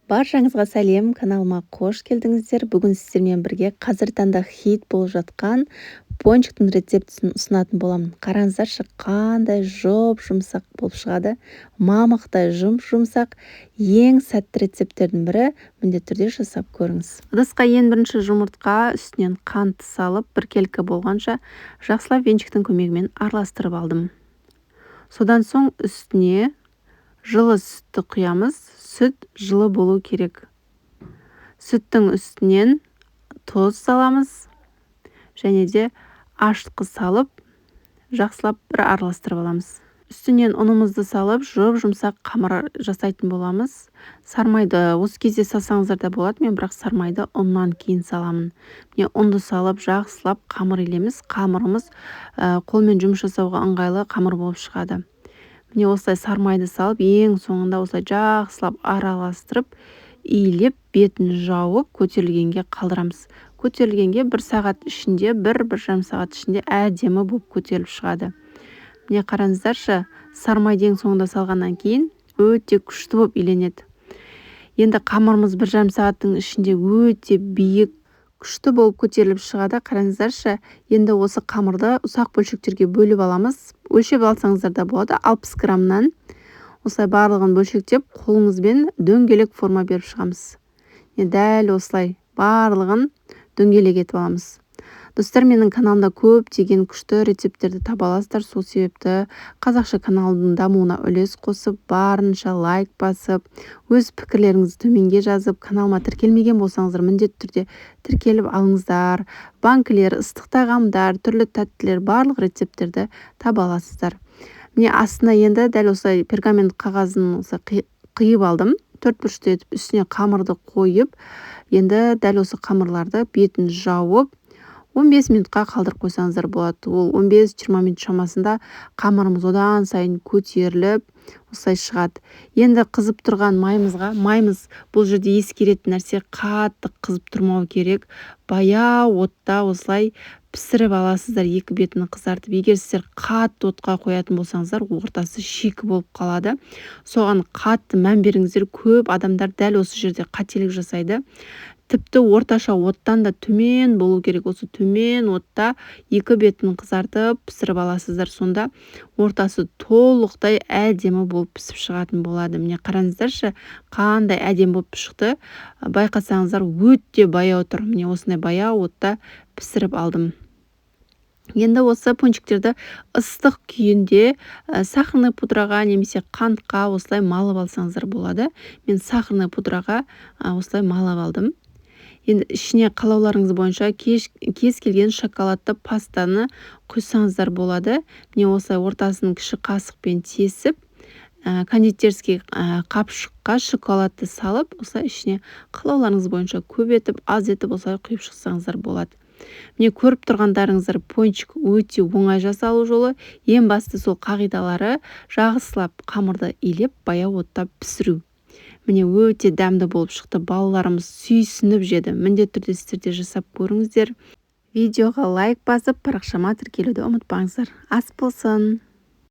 Баршаңызға сәлем, каналыма қош келдіңіздер. Бүгін сіздермен бірге қазір таңда хит болып жатқан пончиктің рецептісін ұсынатын боламын. Қараңыздаршы, қандай жұмсақ болып шығады. Мамықтай жұмсақ. Ең сәтті рецепттердің бірі, міндетті түрде жасап көріңіз. Ыдысқа ең бірінші жұмыртқа, үстінен қант салып, біркелкі болғанша жақсылап венчиктің көмегімен араластырып алдым. Содан соң үстіне жылы сүтті құямыз. Сүт жылы болу керек. Сүттің үстінен тұз саламыз және де ашытқы салып, жақсылап бір араластырып аламыз. Үстінен ұнымызды салып, жұмсақ қамыр жасайтын боламыз. Сармайды осы кезде салсаңыздар да болады, мен бірақ сармайды ұннан кейін саламын. Міне ұнды салып, жақсылап қамыр илеміз. Қамырымыз қолмен жұмыс жасауға ыңғайлы қамыр болып шығады. Міне осылай сармайды салып, ең соңында осылай жақсылап араластырып, иілеп, бетін жауып, көтерілгенге қалдырамыз. Көтерілгенге 1 сағат ішінде, 1-1,5 сағат ішінде әдемі болып көтеріліп шығады. Міне қараңыздаршы, сармайды ең соңында салғаннан кейін өте күшті болып иленеді. Енді қамырымыз 1,5 сағаттың ішінде өте биік, күшті болып көтеріліп шығады. Қараңыздаршы, енді осы қамырды ұсақ бөлшектерге бөліп аламыз. Өлшеп алсаңыздар да болады. 60 граммнан осылай барлығын бөлшектеп, қолыңызбен дөңгелек форма беріп шығамыз. Дәл осылай барлығын дөңгелек етіп аламыз. Достар, менің каналымда көптеген күшті рецепттерді таба аласыздар. Сол себепті қазақша каналдың дамуына үлес қосып, барынша лайк басып, өз пікірлеріңізді төменге жазып, каналыма тіркелмеген болсаңыздар, міндетті түрде тіркеліп алыңыздар. Банкілер, ыстық тағамдар, түрлі тәттілер, барлық рецепттерді таба аласыздар. Міне астына енді дәл осылай пергамент қағазын қиып алдым. 4 бұрышты етіп үстіне қамырды қойып, енді дәл осы қамырларды бетін жауып, 15 минутқа қалдырып қойсаңыздар болады. Ол 15-20 минут шамасында қамырымыз одан сайын көтеріліп, осылай шығады. Енді қызып тұрған майымыз бұл жерде ескеретін нәрсе, қатты қызып тұрмау керек. Баяу отта осылай пісіріп аласыздар, екі бетін қызартып. Егер сіздер қатты отқа қоятын болсаңыздар, ортасы шикі болып қалады. Соған қатты мән беріңіздер. Көп адамдар дәл осы жерде қателік жасайды. Тіпті орташа оттан да төмен болу керек. Осы төмен отта екі бетін қызартып пісіріп аласыздар. Сонда ортасы толықтай әдемі болып пісіп шығатын болады. Міне қараңыздаршы, қандай әдемі болып шықты. Байқасаңыздар, өте баяу тұр. Міне осындай баяу отта пісіріп алдым. Енді осы пончиктерді ыстық күйінде сахарный пудраға немесе қантқа осылай малып алсаңыздар болады. Мен сахарный пудраға осылай малып алдым. Енді ішіне қалауларыңыз бойынша кез келген шоколадты пастаны құйсаңыздар болады. Міне осылай ортасын кіші қасықпен тесіп, кондитерский қапшыққа шоколадты салып, осылай ішіне қалауларыңыз бойынша көп етіп, аз етіп осылай құйып шықсаңыздар болады. Міне көріп тұрғандарыңыздар, пончик өте оңай жасалу жолы. Ең басты сол қағидалары жақсылап қамырды илеп, баяу отта пісіру. Міне өте дәмді болып шықты. Балаларымыз сүйсініп жеді. Міндетті түрде сіздер де жасап көріңіздер. Видеоға лайк басып, парақшама тіркелуді ұмытпаңыздар. Ас болсын!